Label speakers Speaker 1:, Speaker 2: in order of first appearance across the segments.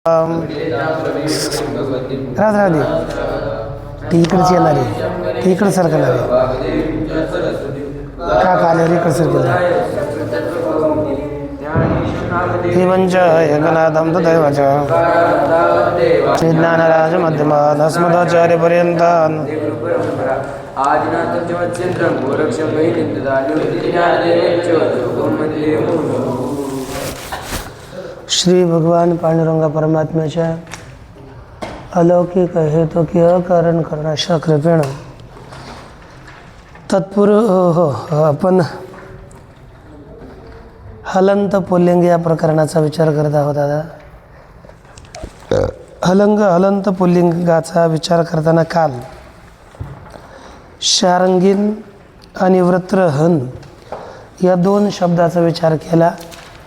Speaker 1: राहू दे ती इकडची येणार आहे, ती इकडं सरकणार आहे का आल्यावर इकडं सरकलं हे पंच एकनाथम तदैवच श्रीज्ञानराज मध्यमान् अस्मदाचार्यपर्यन्तान् श्री भगवान पांडुरंग परमात्म्याच्या अलौकिक हेतुकीय कारण करण्याच्या कृपेनं तत्पूर्व आपण हलंत पुल्लिंग या प्रकरणाचा विचार करत आहोत. दादा हलंत पुल्लिंगाचा विचार करताना काल शारंगीन आणि वृत्रहन या दोन शब्दाचा विचार केला.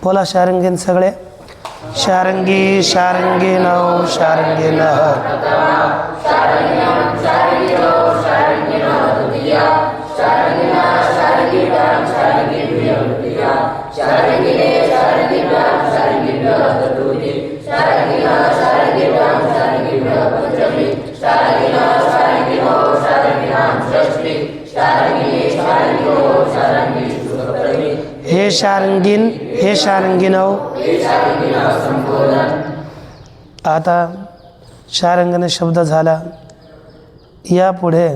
Speaker 1: बोला शारंगीन सगळे. शारंगी शारंगीनौ शारंगीनः हे शारंगीन हे शारंगीनौ. आता शारंगीन शब्द झाला. यापुढे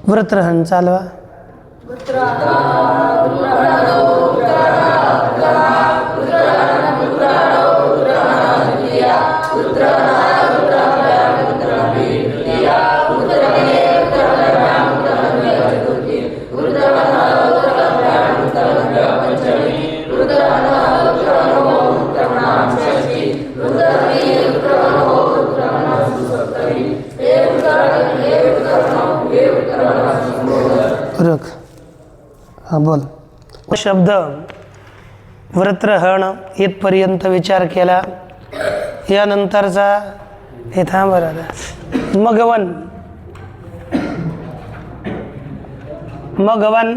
Speaker 1: वृत्रहन चालवा. हां बोल. शब्द वृत्रहण इथपर्यंत विचार केला. यानंतरचा हे थांब मघवन. मघवन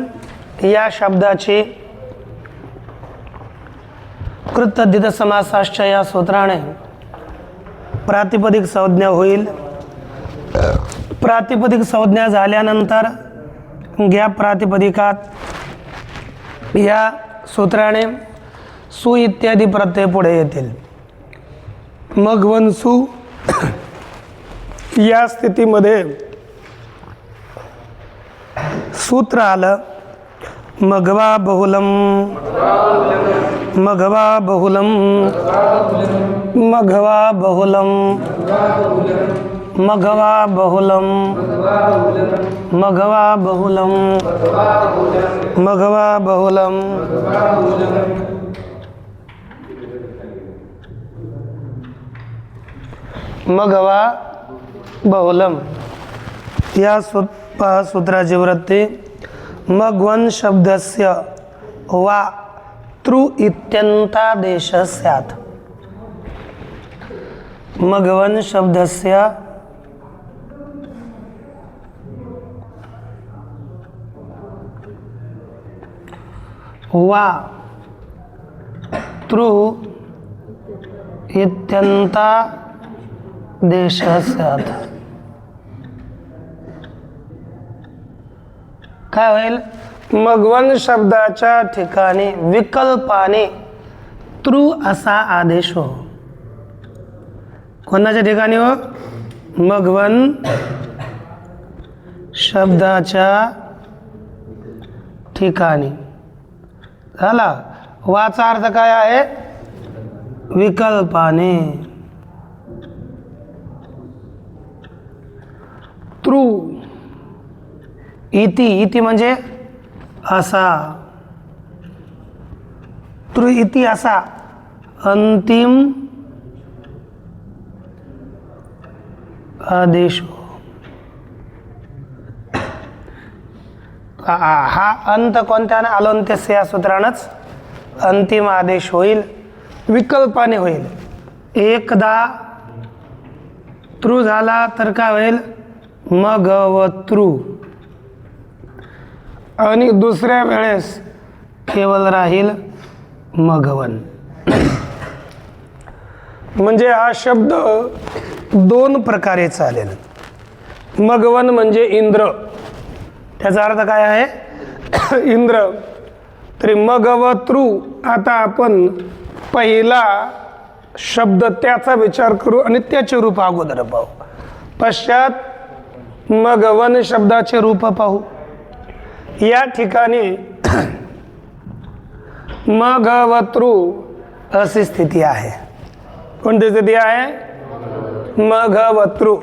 Speaker 1: या शब्दाची कृतद्धित समासाश्च या सूत्राने प्रातिपदिक संज्ञा होईल. प्रातिपदिक संज्ञा झाल्यानंतर या प्रातिपदिकात या सूत्राने सु इत्यादी प्रत्यय पुढे येतील. मग वंसु या स्थितीमध्ये सूत्र आलं मघवा बहुलम. मघवा बहुलम मघवा बहुलम मघवा बहुलम मघवा बहुलम मघवा बहुलम. मघवा बहुलम या सूत्राची वृत्ती मघवन शब्दस्य वा तृ इत्यन्तादेश स्यात्. मघवन शब्दस्य वा तृ इत्यन्तादेश स्यात्. काय होईल? मघवन शब्दाच्या ठिकाणी विकल्पाने तृ असा आदेश हो. कोणाच्या ठिकाणी हो? मघवन शब्दाच्या ठिकाणी. झाला. वाचा अर्थ काय आहे? विकल्पाने. तृ इति. इति म्हणजे असा. तृ इति असा अंतिम आदेश. हा अंत कोणत्याने आलोंत्यस्य या सूत्रानंच अंतिम आदेश होईल. विकल्पाने होईल. एकदा तृ झाला तर काय होईल? मघवतृ. आणि दुसऱ्या वेळेस केवळ राहील मघवन. म्हणजे हा शब्द दोन प्रकारे चालेल. मघवन म्हणजे इंद्र, त्याचा अर्थ काय आहे? इंद्र. तरी मघवतृ, आता आपण पहिला शब्द त्याचा विचार करू आणि त्याचे रूप अगोदर पाहू, पश्चात मघवन शब्दाचे रूप पाहू. या ठिकाणी मघवतृ अशी स्थिती आहे. कोणती स्थिती आहे? मघवतृ.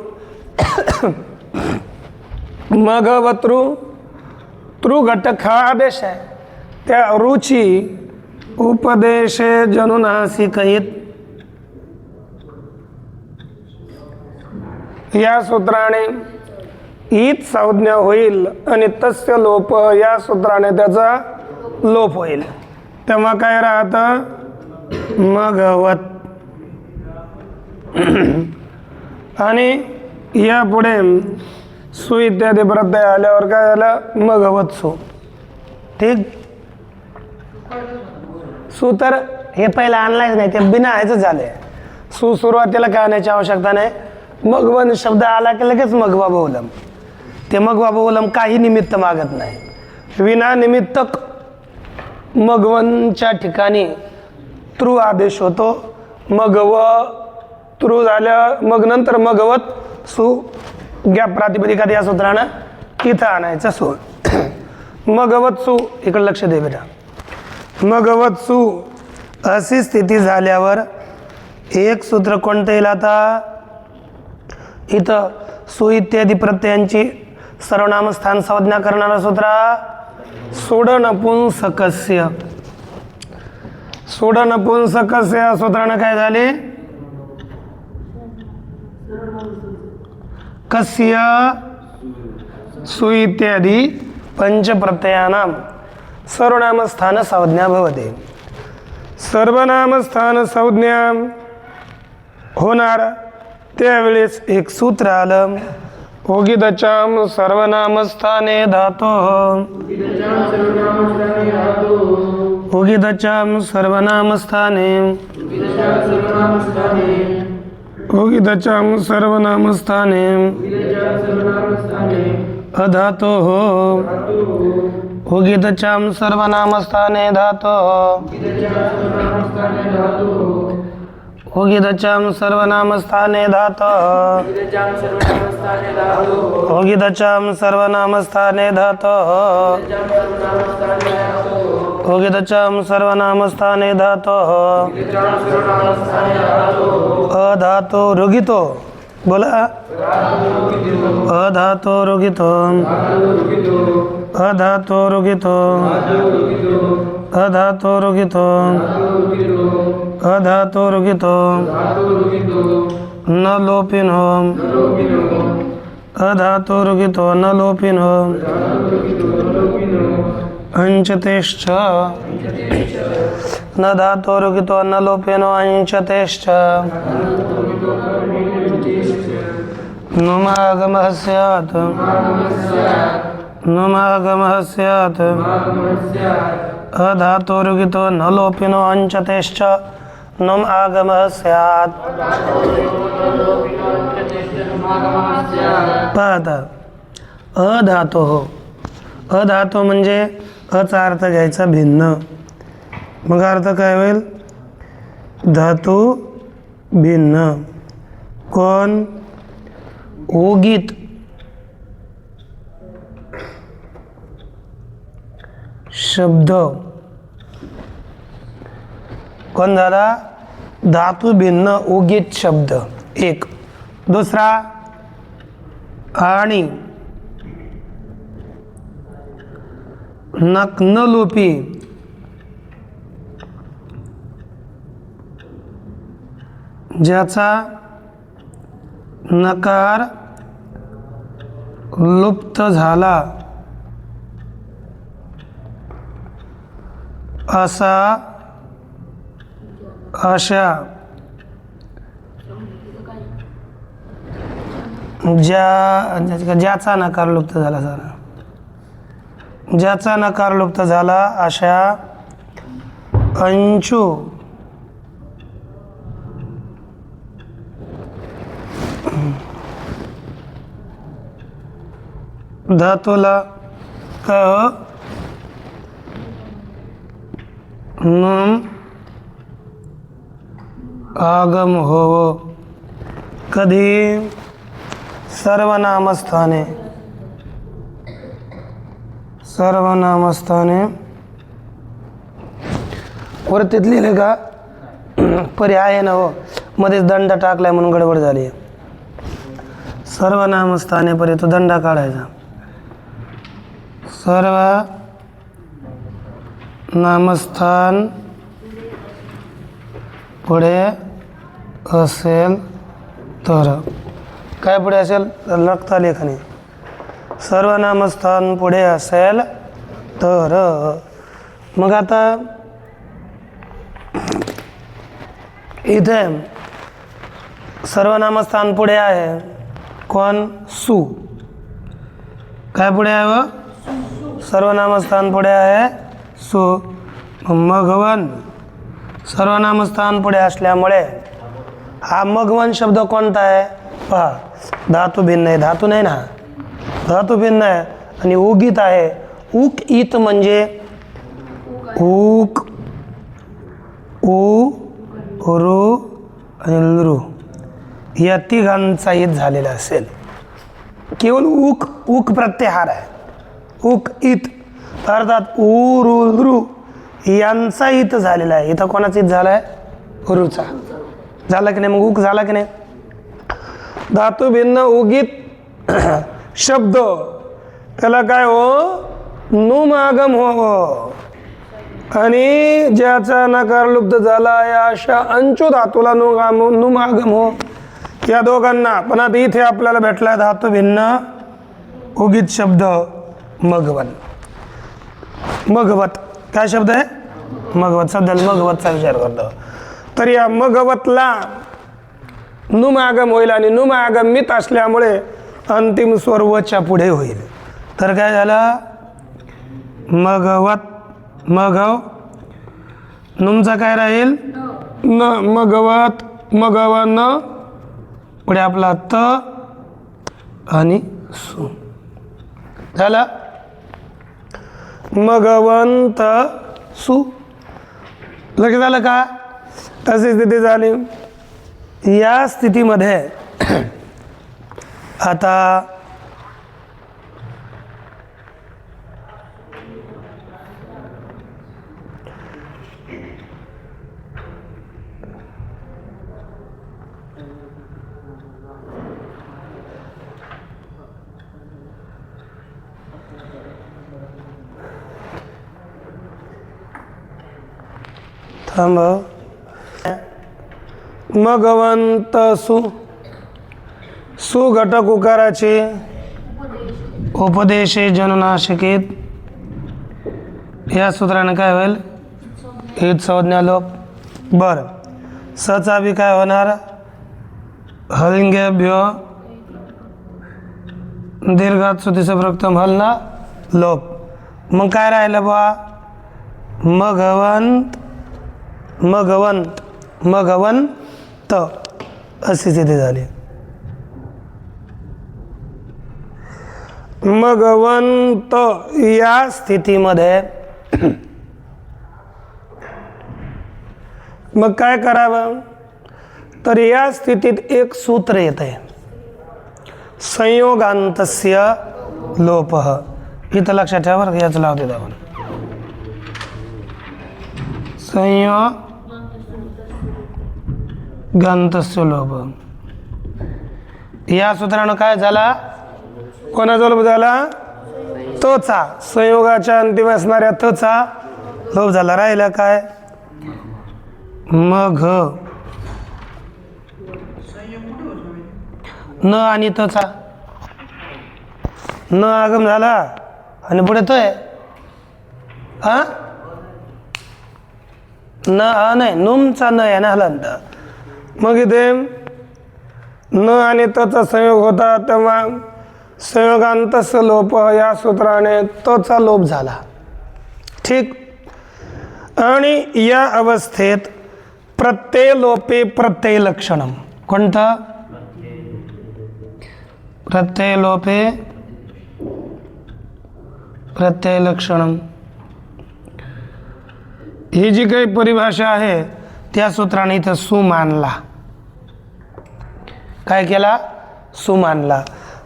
Speaker 1: मघवतृ, तृ घटक हा आदेश आहे. त्या रुची उपदेशे जनुनासी कहित, या सूत्राने ईत संज्ञा होईल आणि तस्य लोप, या सूत्राने त्याचा लोप होईल. तेव्हा काय राहतं? मघवत. आणि यापुढे सु इत्यादी प्रत्यय आल्यावर काय झालं? मघवत सु. ठीक. सु तर हे पहिलं आणलाच नाही, ते बिना ह्याचं झालंय. सु सुरुवातीला काय आणायची आवश्यकता नाही. मघवन शब्द आला की लगेच मघवा बहुलम. ते मघवा बहुलम काही निमित्त मागत नाही. विना निमित्तक मघवनच्या ठिकाणी तृ आदेश होतो. मघव तृ झालं, मग नंतर मघवत सु, गॅप प्रातिपदिकात या सूत्रानं तिथं आणायचं सु. मघवत सु, इकडे लक्ष दे बेटा. मघवत सु अशी स्थिती झाल्यावर एक सूत्र कोणतं येईल आता? इथं सु इत्यादी प्रत्ययांची सर्वनाम स्थान संज्ञा करणारा सूत्र सोड नपुंसकस्य. सोड नपुंसकस्य या सूत्रानं काय झाले? कस्य सु इत्यादी पंच प्रत्ययानाम सर्वनाम स्थान संज्ञा भवते. सर्वनाम स्थान संज्ञा होणार त्यावेळेस एक सूत्र आलं. ओगिदचाम सर्वनामस्थाने धातो. ओगिदचाम सर्वनामस्थाने. ओगिदचाम सर्वनामस्थाने अधातो. ओगिदचाम सर्वनामस्थाने धातो. ओगिदचाम सर्वनामस्थाने धातो. ओगिदचाम सर्वनामस्थाने धातो. ओगिदचाम सर्वनामस्थाने धातो. अधातो रुगितो. बोला. अधातो रुगितो. अधातो रुगितो. अधातो रुगितो. अधातो रुगितो. न लोपिनो. अधातो रुगितो न लोपिनो. अंचतेश्च. न धातो रुगितो न लोपिनो अंचतेश्च. नुमागमः स्यात्. नुमागमः स्यात्. अधातो रुगितो न लोपिनो अंचतेश्च नुम आगमः स्यात्. पाहता अधातो. अधातो म्हणजे अचा अर्थ घ्यायचा भिन्न. मग अर्थ काय होईल? धातू भिन्न. कोण? ओगीत. शब्द कोण झाला? धातू भिन्न ओगीत शब्द एक. दुसरा आणि नक न लोपी. ज्याचा नकार लुप्त झाला असा अशा ज्याचा नकार लुप्त झाला. ज्याचा नकार लुप्त झाला अशा अंशु धातूला काय हो नून आगम होवो कधी सर्वनामस्थाने वरतीत लिहिले का पर्याय आहे ना हो मध्येच दंड टाकलाय म्हणून गडबड झाली सर्वनामस्थाने पर्यंत दंडा काढायचा सर्व नामस्थान पुढे असेल तर काय पुढे असेल लखता लेखने सर्वनामस्थान पुढे असेल तर मग आता इथे सर्वनामस्थान पुढे आहे कोण सु काय पुढे आहे व सर्वनामस्थान पुढे आहे सु मघवन सर्वनामस्थान पुढे असल्यामुळे हा मघवन शब्द कोणता आहे पहा धातू भिन्न आहे धातू नाही ना धातू भिन्न आहे आणि उगीत आहे उक ईत म्हणजे उक उ रू आणि लृ या तिघांचा ईत झालेला असेल केवळ उक उक प्रत्याहार आहे उक ईत अर्थात उ रू लृ यांचा ईत झालेला आहे इथं कोणाचा ईत झाला आहे ऋचा झाला की नाही मग उक झाला की नाही धातू भिन्न उगीत शब्द त्याला काय हो नुमागम हो आणि ज्याचा नकार लुप्त झाला या अशा अंशु धातूला नुमागम हो या दोघांना पण आता इथे आपल्याला भेटला धातू भिन्न उगीत शब्द मघवन मघवत काय शब्द आहे मघवत सध्याला मघवतचा विचार करतो तर या मघवतला नुमागम होईल आणि नुमागमित असल्यामुळे अंतिम स्वर वच्या पुढे होईल तर काय झालं मघवत मघव नुमचा काय राहील न मघवत मघवन पुढे आपला त आणि सु झाला मघवंत सु लक्षात झालं का अशी स्थिती झाली या स्थितीमध्ये आता थांब मघवंत सु सु घटक उकाराचे उपदेशे जननाशिकेत या सूत्राने काय होईल हित संज्ञा लोप बर सचा बी काय होणार हलिंगेभ्यो दीर्घात सुतीचे प्रथम हलना लोप मग काय राहिलं बा मघवंत मघवंत मघवंत अशी स्थिती झाली मघवंत या स्थितीमध्ये मग काय करावं तर या स्थितीत एक सूत्र येत आहे संयोगांतस्य लोपः इथं लक्षात ठेवा बरं याच लावते आपण संयोगांतस्य लोप या सूत्रानं काय झाला कोणाचा लोप झाला तोचा संयोगाच्या अंतिम असणाऱ्या तोचा लोप झाला राहिला काय मघ न आणि तोचा न आगम झाला आणि पुढे तो आहे हा न नाही नुमचा न आहे ना हलंत मग इथे न आणि तोचा संयोग होता तेव्हा संयोगांतस्य लोप या सूत्राने तोचा लोप झाला ठीक आणि या अवस्थेत प्रत्यय लोपे प्रत्यय लक्षणम. कोणतं? प्रत्यय लोपे प्रत्यय लक्षणम. ही जी काही परिभाषा आहे त्या सूत्राने इथं सु मानला. काय केला? सु मानला.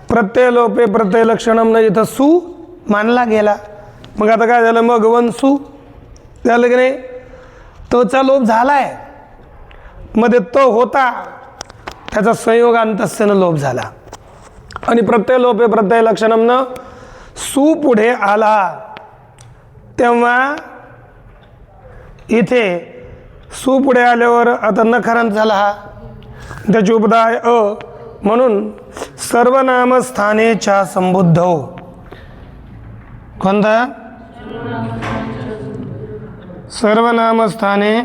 Speaker 1: प्रत्यय लोपे प्रत्यय लक्षणम न इथं सु मानला गेला. मग आता काय झालं? मग वन सु झालं की नाही? तोचा लोप झालाय, मध्ये तो होता त्याचा संयोग अंतस्यनं लोप झाला आणि प्रत्यय लोपे प्रत्यय लक्षणम न सु पुढे आला तेव्हा इथे सु पुढे आल्यावर आता नकारांत झाला हा, त्याची उपदा आहे अ. म्हणून सर्वनाम स्थानेच्या संबुद्ध. कोणता? सर्वनाम स्थाने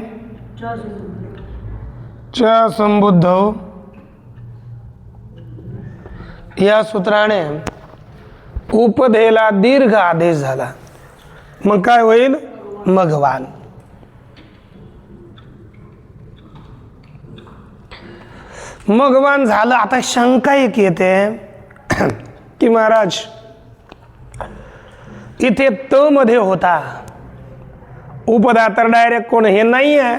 Speaker 1: च्या संबुद्ध या सूत्राने उपधेला दीर्घ आदेश झाला. मग काय होईल? मघवान. मघवान झालं. आता शंका एक येते की महाराज इथे त मध्ये होता उपदा तर डायरेक्ट कोण हे नाही आहे,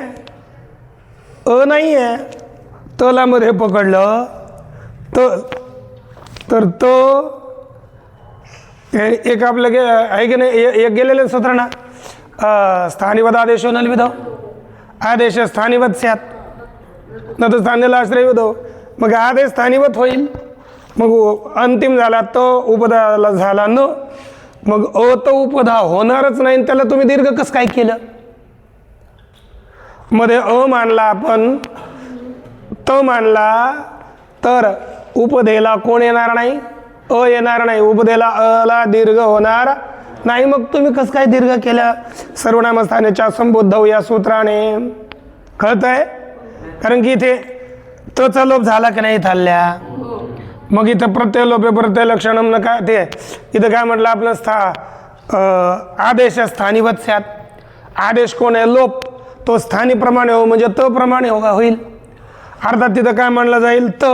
Speaker 1: अ नाही आहे, तला मध्ये पकडलं तर तो एक आपलं आहे की नाही? एक गेलेलं सूत्र ना, स्थानिवद आदेशो नलविधो आदेश स्थानिवत स्यात् न तर स्थानीला आश्रय विधो. मग आदेश स्थानिवत होईल. मग अंतिम झाला तो उपदाला झाला न, मग अ तो उपधा होणारच नाही. त्याला तुम्ही दीर्घ कसं काय केलं? मध्ये अ मानला आपण, त मानला तर उपधेला कोण येणार नाही? अ येणार नाही. उपधेला अला दीर्घ होणार नाही. मग तुम्ही कसं काय दीर्घ केलं? सर्वनाम स्थानेच्या संबोध या सूत्राने. कळतंय? कारण की इथे तचा लोप झाला की नाही थालल्या. मग इथं प्रत्यय लोपे प्रत्यय लक्षणम न काय ते इथं काय म्हटलं आपलं आदेश स्थानिवत स्यात्. आदेश कोण आहे? लोप. तो स्थानीप्रमाणे हो म्हणजे त प्रमाणे होईल. अर्थात तिथं काय म्हणलं जाईल? त.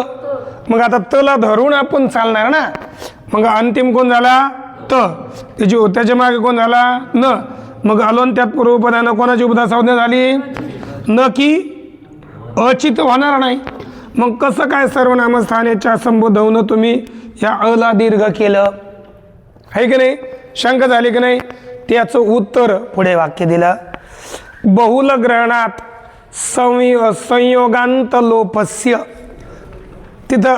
Speaker 1: मग आता तला धरून आपण चालणार ना. मग अंतिम कोण झाला? त. त्याच्या मागे कोण झाला? न. मग अलोन त्यात पूर्वपदानं कोणाची उपदा संज्ञा झाली? न की अचित होणार नाही. मग कसं काय सर्वनाम स्थानेच्या संबोधवनं तुम्ही या अला दीर्घ केलं? आहे की नाही? शंका झाली की नाही? त्याचं उत्तर पुढे वाक्य दिलं. बहुल ग्रहणात संयोगांत लोपस्य. तिथं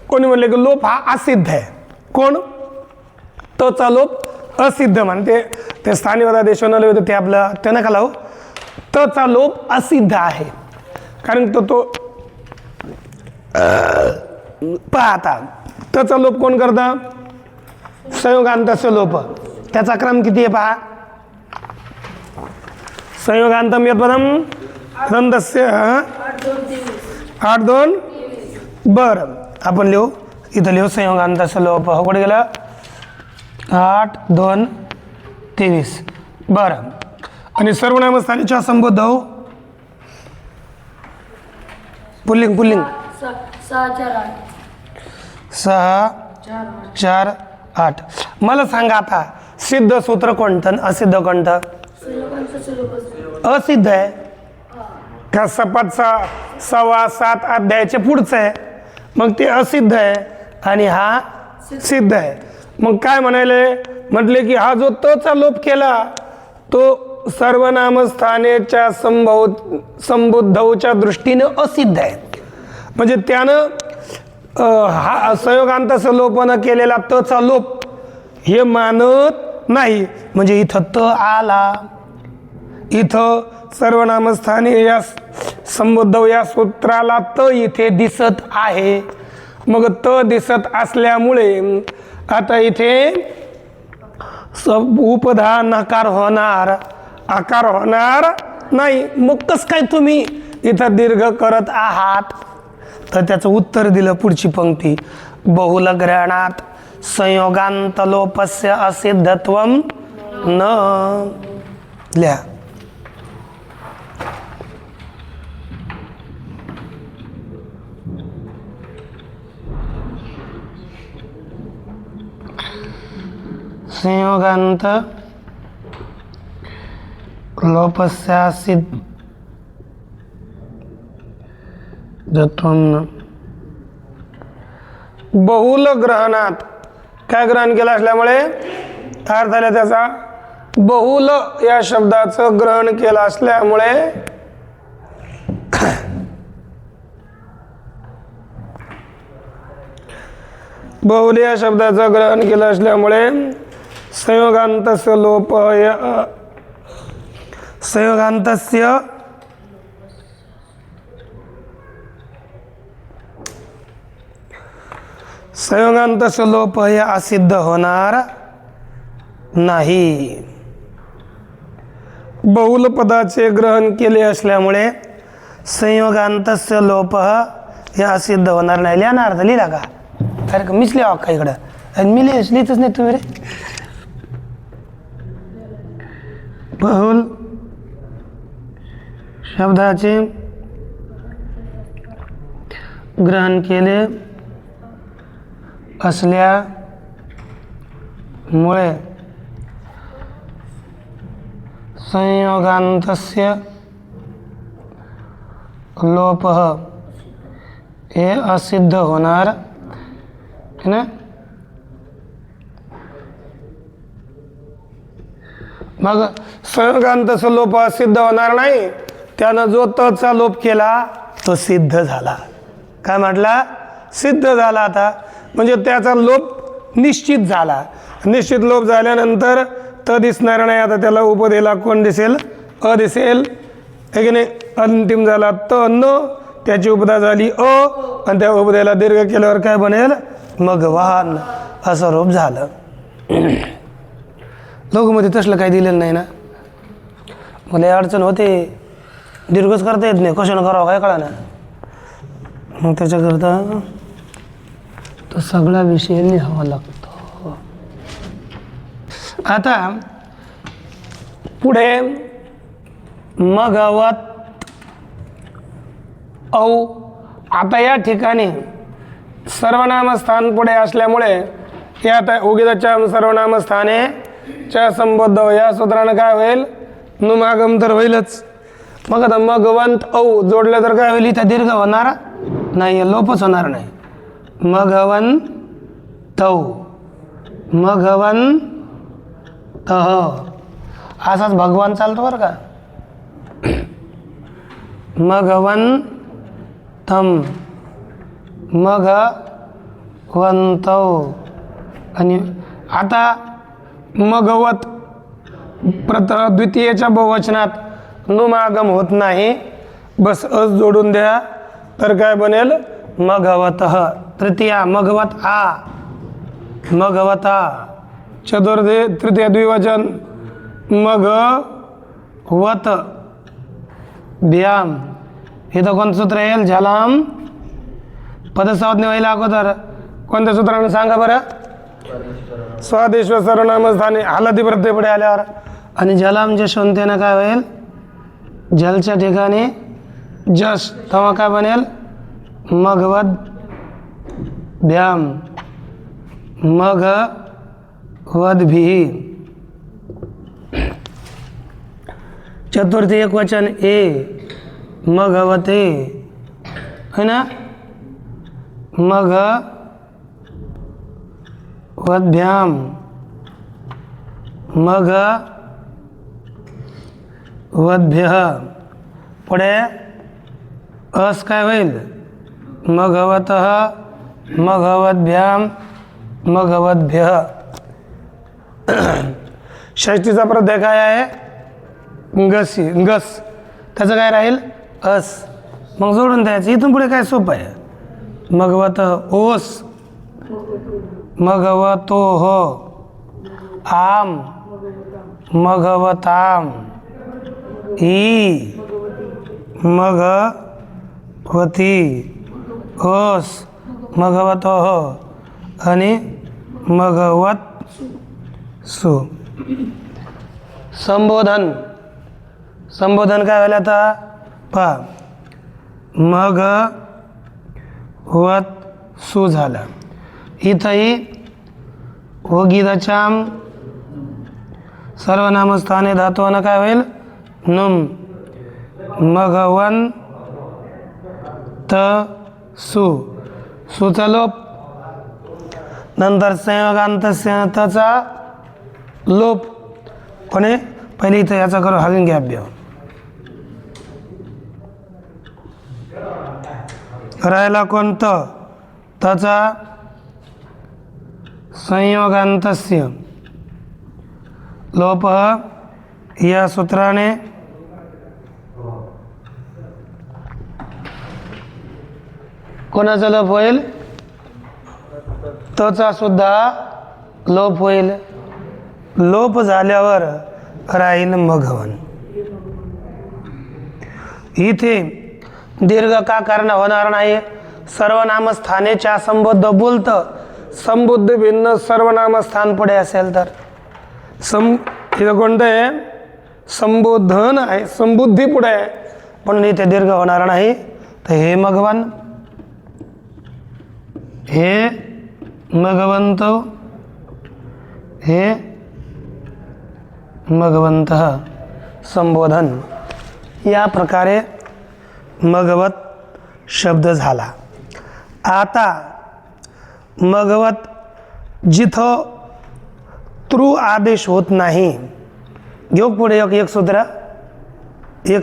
Speaker 1: कोणी म्हणले की लोप हा असिद्ध आहे. कोण? तोचा लोप असिद्ध म्हणते. ते स्थानिक देशोनाला होतं ते आपलं त्यानं का लावू? तचा लोप असिद्ध आहे. कारण तो पाहता तचा लोप कोण करतं? संयोगांतस्य लोप. त्याचा क्रम किती आहे पहा. संयोगांतम यत्पदम रंदस्य 8-2. बरं आपण लिहू. इथं लिहू संयोगांतस्य लोप. हो कुठे गेलं? 8-2-23. बरं. आणि सर्वनाम स्थानीच्या संबोध पुल्लिंग 6-4-8. मला सांगा आता सिद्ध सूत्र कोणतं असिद्ध कोणतं? असिद्ध आहे का? सपाटचा 6-7 अध्यायाचे पुढचं आहे. मग ते असिद्ध आहे आणि हा सिद्ध आहे. मग काय म्हटले की हा जो तचा लोप केला तो सर्वनाम स्थानेच्या संबुद्धच्या दृष्टीनं असिद्ध आहे. म्हणजे त्यानं हा संयोगांतस्य लोपनं केलेला तचा लोप हे मानत नाही. म्हणजे इथं त आला. इथं सर्वनाम स्थाने या संबुद्ध या सूत्राला त इथे दिसत आहे. मग त दिसत असल्यामुळे आता इथे उपधा नकार होणार, आकार होणार नाही. मग कसं काय तुम्ही इथं दीर्घ करत आहात? तर त्याचं उत्तर दिलं पुढची पंक्ती. बहुल ग्रहणात संयोगांत लोपस्य असिद्धत्वम न. लिहा. संयोगांत लोपस्यासिद्धत्वं बहुल ग्रहणात काय ग्रहण केलं असल्यामुळे अर्थ झाला त्याचा बहुल या शब्दाचं ग्रहण केलं असल्यामुळे बहुल या शब्दाचं ग्रहण केलं असल्यामुळे संयोगांतस्य लोपय संयोगांतस्य संयोगांतस्य लोप हे असिद्ध होणार नाही. बहुल पदाचे ग्रहण केले असल्यामुळे संयोगांतस्य लोप हे असिद्ध होणार नाही. लिहा ना अर्थ लिहिला का? अरे मीच लिहा का इकडं? आणि मी लिहितच नाही तुम्ही रे. बहुल शब्दाचे ग्रहण केले असल्यामुळे संयोगांतस्य लोप हे असिद्ध होणार है ना. मग संयोगांतस्य लोप सिद्ध होणार नाही. त्यानं जो तचा लोप केला तो सिद्ध झाला. काय म्हटला? सिद्ध झाला. आता म्हणजे त्याचा लोप निश्चित झाला. निश्चित लोप झाल्यानंतर त दिसणार नाही. आता त्याला उपदेला कोण दिसेल? अ दिसेल है की नाही. अंतिम झाला त न, त्याची उपदा झाली अ, आणि त्या उपदेला दीर्घ केल्यावर काय बनेल? मगवान असं रूप झालं. लोकमध्ये तसलं काही दिलेलं नाही ना. मला अडचण होते, दीर्घच करता येत नाही, क्वेश्चन करावं काय कळा ना. मग त्याच्याकरता तो सगळा विषय लिहावा लागतो. आता पुढे मगवत औ. आता या ठिकाणी सर्वनाम स्थान पुढे असल्यामुळे हे आता उगीदाच्या सर्वनाम स्थाने च्या संबोध या सूत्रानं काय होईल? नुमागम तर होईलच. मग आता मगवंत औ जोडलं तर काय होईल? इथं दीर्घ होणार नाही, लोपच होणार नाही. मगवंत मगवंत असाच भगवान चालतो बरं का. मगवंतम मगवंत. आणि आता मगवत द्वितीयेच्या बहुवचनात नुमागम होत नाही, बस अस जोडून द्या तर काय बनेल? मगवतः. तृतीया मगवत आ मगवता. चतुर्थी तृतीय द्विवचन मगवत भ्याम. इथं कोणतं सूत्र येईल? झलाम. पदसंज्ञा व्हायला अगोदर कोणत्या सूत्रानं सांगा बरं? स्वादेश्वर सर्वनाम स्थानी हलती प्रत्यय पुढे आल्यावर. आणि जलाम जे शोनतेनं काय होईल? जलच्या ठिकाणी जस, तेव्हा काय बनेल? मगवत भ्याम मगवद्भिः. चतुर्थी एक वचन ए मगवते है ना. मगवद्भ्याम मगवद्भ्यः. पुढे अस काय होईल? मगवतः मगवद्भ्याम मगवद्भ्यः. षष्टीचा प्रत्यय काय आहे? गसी गस. त्याचं काय राहील? अस. मग जोडून द्यायचं. इथून पुढे काय सोपं आहे? मगवत ओस मगवतोह आम मगवताम ई मगवती ओस मगवतोह आणि मगवत सु. संबोधन. संबोधन काय व्हायला आता? पहा, मगवत सु झालं. इथंही ओगिदचाम सर्वनामस्थाने धातूनं काय होईल नुम मघवंत सु सुचा लोप नंतर संयोगांतस्य तचा लोप कोणी पहिले इथं याचा करू हलिंग्याभ्य राहिला कोणतं त्याचा संयोगांतस्य लोप या सूत्राने कोणाचा लोप होईल तोचा सुद्धा लोप होईल लोप झाल्यावर राहील मघवन इथे दीर्घ का कारण होणार नाही सर्वनामस्थानेच्या संबोध बोलतं संबुद्ध भिन्न सर्वनामस्थान पुढे असेल तर इथं कोणतं आहे संबोधन आहे संबुद्धी पुढे आहे पण इथे दीर्घ होणार नाही तर हे मघवन हे मघवंत हे मघवंत संबोधन या प्रकारे मघवत शब्द झाला आता मघवत जिथं तृ आदेश होत नाही घेऊ पुढे एक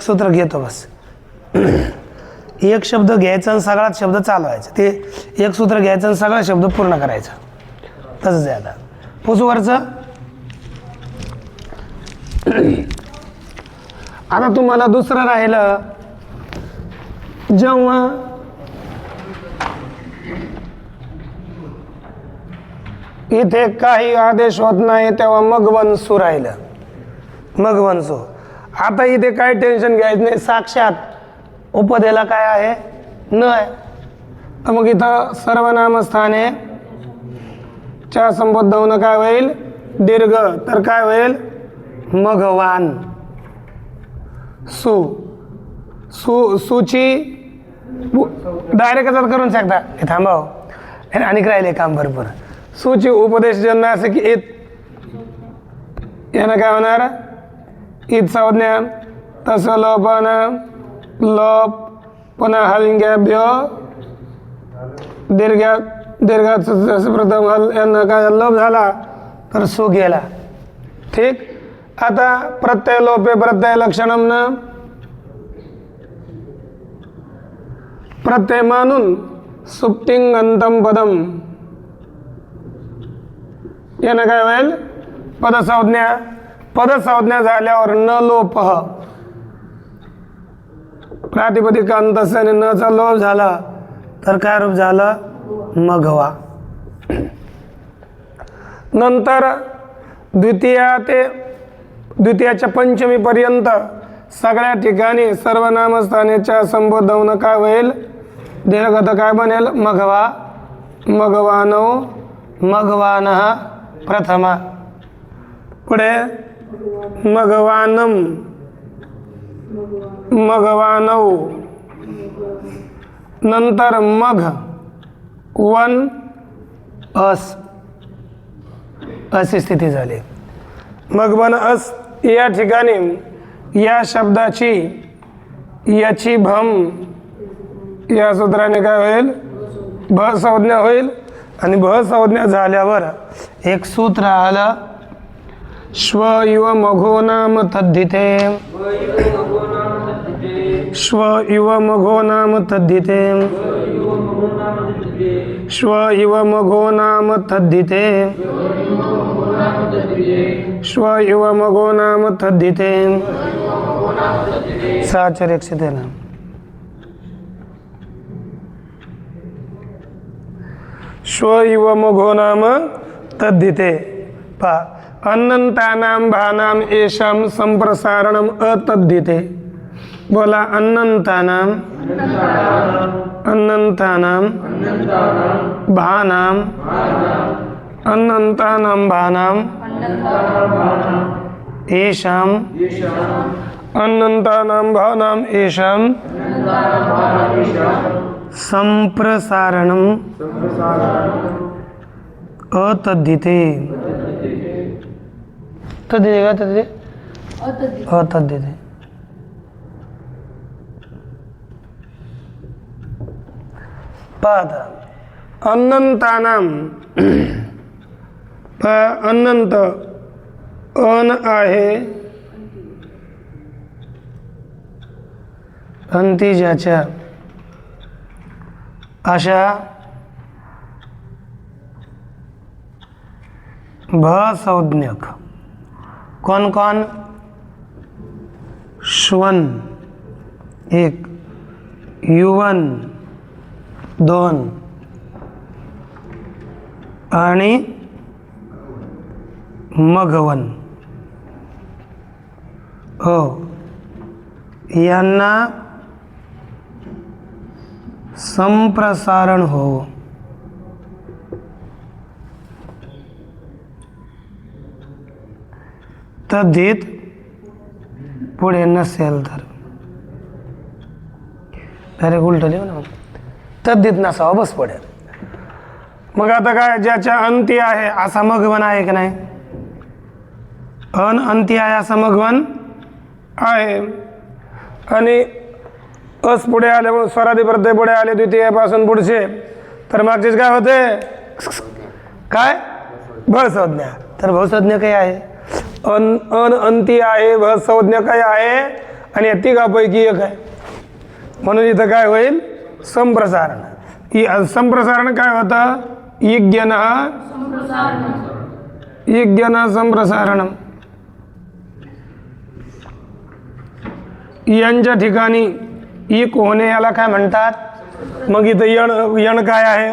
Speaker 1: सूत्र घेतो बस एक शब्द घ्यायचा आणि सगळाच शब्द चालवायचा ते एक सूत्र घ्यायचं आणि सगळा शब्द पूर्ण करायचा तसंच आहे आता पुसवरचं आता तुम्हाला दुसरं राहिलं जेव्हा इथे काही आदेश होत नाही तेव्हा मघवंसू राहिलं मघवंसू आता इथे काय टेन्शन घ्यायचं नाही साक्षात उपदेला काय आहे न आहे तर मग इथं सर्वनामस्थाने च्या संबोध होणं काय होईल दीर्घ तर काय होईल मघवान सु सु सुची डायरेक्ट करून शकता हे थांबाव आणि राहिले काम भरपूर सुची उपदेश ज्यांना असं की इत यानं काय होणार इत संज्ञा तसं लोपन लोप पुन्हा हलिंग्याभ्य दीर्घात प्रथम यांना काय लोप झाला तर सु गेला ठीक आता प्रत्यय लोपे प्रत्यय लक्षणम न प्रत्यय मानून सुप्तिंगंतम पदम यानं काय होईल पदसंज्ञा झाल्यावर न लोप प्रातिपदिक अंतस्याने नचा लोप झाला तर काय रूप झालं मघवा नंतर द्वितीयाच्या पंचमी पर्यंत सगळ्या ठिकाणी सर्वनामस्थानेच्या संबोधन काय होईल दीर्घत काय बनेल मघवा मघवानौ मघवानः प्रथमा पुढे मघवानम मघवानौ नंतर मघ वन अशी स्थिती झाली मघवन अस या ठिकाणी या शब्दाची याची भम या सूत्राने काय होईल भ संज्ञा होईल आणि भ संज्ञा झाल्यावर एक सूत्र आलं श्व इव मघो नाम तद्धिते श्व इव मघो नाम तद्धिते श्व इव मघो नाम तद्धिते श्व इव मघो नाम तद्धिते साचरेक्षते नाम श्व इव मघो नाम तद्धिते पा अनंतानाम भानाम येषाम संप्रसारणम अतद्धिते बोला अनंतानाम भानाम अनंतानाम भानाम येषाम अनंतानाम भानाम येषाम संप्रसारणम अतद्धिते तद्धिते का तद्धिते अतद्धिते पाहता अनंतानां अनंत अन आहे अंती ज्याच्या अशा भसंज्ञक कौन कौन श्वन एक युवन दोन आणि मघवन हो यांना संप्रसारण हो तद्धित पुढे नसेल तर डायरेक्ट उलट लिहू ना तद्धित नसावं बस पडेल मग आता काय ज्याच्या अंती आहे असा मघवन आहे की नाही अंती आहे असा मघवन आहे आणि अस पुढे आले म्हणून स्वरादी प्रत्यय पुढे आले द्वितीयापासून पुढचे तर मागचेच काय होते काय भसंज्ञा तर भसंज्ञा काय आहे अंती आहे भसंज्ञा काय आहे आणि या तिघापैकी एक आहे म्हणून इथं काय होईल संप्रसारण संप्रसारण काय होतं यज्ञन संप्रसारण यांच्या ठिकाणी इक होणे याला काय म्हणतात मग इथं यण काय आहे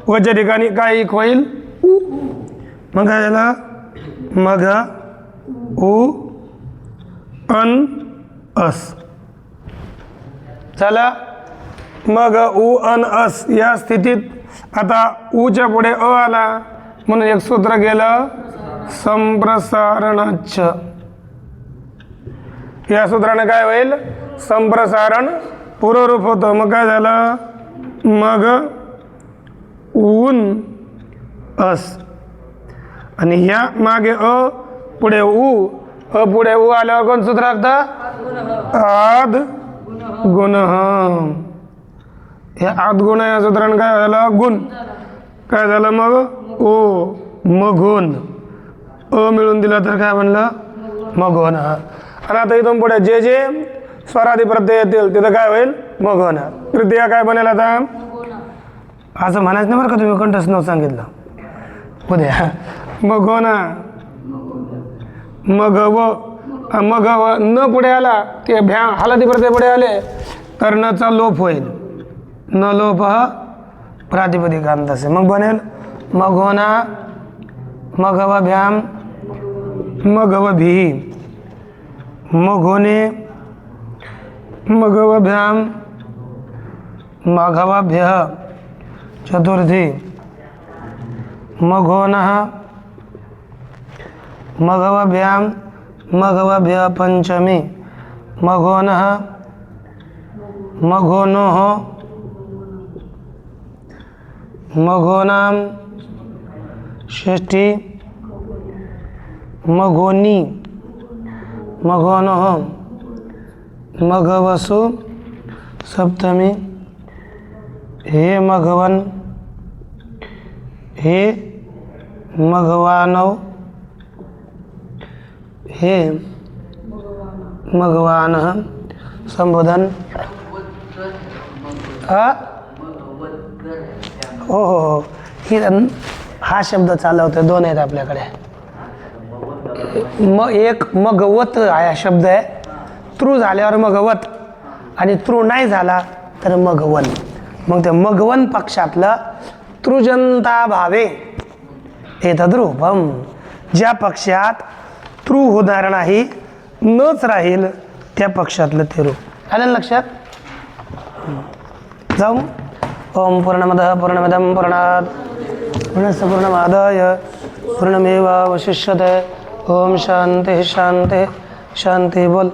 Speaker 1: वच्या ठिकाणी काय इक होईल मग काय झालं मग उ अन अस चला मग उ अन अस या स्थितीत आता उच्या पुढे अ आला म्हणून एक सूत्र गेलं संप्रसारणाच्च या सूत्राने काय होईल संप्रसारण पूर्वरूप होतं मग काय झालं मग ऊन अस आणि ह्या मागे अ पुढे उ पुढे उ आल्यावर कोण सूत्र लागतं आद गुण हे आद गुण या सूत्राने काय झालं गुण काय झालं मग ओ मघोन अ मिळून दिला तर काय म्हणलं मघोन आणि आता इथून पुढे जे जे स्वरादी प्रत्यय येतील तिथं काय होईल मघोन तृतीया काय बनेल आता असं म्हणायचं नाही बरं का तुम्ही कंठस्थ नाव सांगितलं उद्या मघोना मघव मघव न पुढे आला ते भ्या हलदी प्रत्यय पुढे आले तर नचा लोप होईल न लोप हा प्रातिपदिकांत असे मग बनेल मघोना मघव भ्याम मघव भी मघोने मघवभ्याम मघवभ्यः चतुर्थी मघोनः मघवभ्याम मघवभ्यः पंचमी मघोनः मघोनोः मघोनां षष्ठी मघोनी मघोनोः मघवसु सप्तमी हे मघवन हे मघवानव हे मघवानः संबोधन हो ही हा शब्द चालवतो दोन आहेत आपल्याकडे एक मगवत हा शब्द आहे तृ झाल्यावर मगवत आणि तृ नाही झाला तर मगवन मग त्या मगवन पक्षातलं तृजंता भावे एतद्रूपम ज्या पक्षात तृ होणार नाही नच राहील त्या पक्षातलं ते रूप आलं लक्षात जाऊ ओम पूर्णमदः पूर्णमिदं पूर्णात् पूर्णस्य पूर्णमादाय पूर्णमेवावशिष्यते ओम शांति शांति शांति बोल